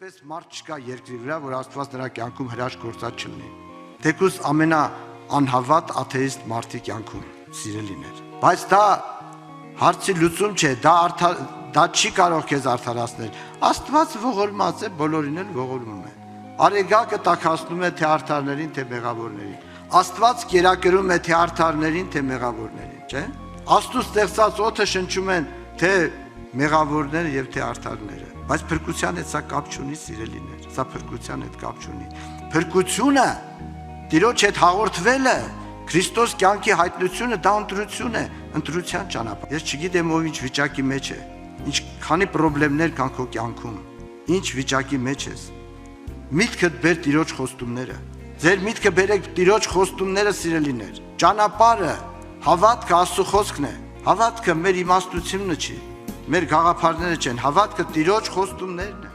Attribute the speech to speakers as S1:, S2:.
S1: Այդպես մարդ չկա երկրի վրա, որ Աստված նրա կյանքում հրաշք գործած չլինի։ Թեկուզ ամենաանհավատ աթեիստ մարդի կյանքում, սիրելիներ։ Բայց դա հարցի լուծում չէ, դա չի կարող քեզ արդարացնել։ Աստված ողորմած է, բոլորին էլ ողորմում է։ Արեգակը տաքացնում է թե արդարներին, թե մեղավորներին։ Աստված կերակրում է թե արդարներին, թե մեղավորներին, չէ՞։ Աստծո ստեղծած օդը շնչում են թե մեղավորները եւ թե արդարները։ Բայց փրկության հետ սա կապ չունի, սիրելիներ, սա փրկության հետ կապ չունի։ Փրկությունը, Տիրոջ հետ հաղորդվելը, Քրիստոս կյանքի հայտնությունը դա ընտրություն է, ընտրության ճանապարհ։ Ես չգիտեմ ով ինչ վիճակի մեջ է, ինչքանի խնդիրներ կան քո կյանքում, ինչ վիճակի մեջ ես։ Միտքդ բեր Տիրոջ խոստումները։ Ձեր միտքը բերեք Տիրոջ խոստումները, սիրելիներ։ Ճանապարհը, հավատքը Աստծո խոսքն է։ Հավատքը մեր իմաստությունը չի։ Մեր գաղափարները չեն, հավատքը Տիրոջ խոստումներն են։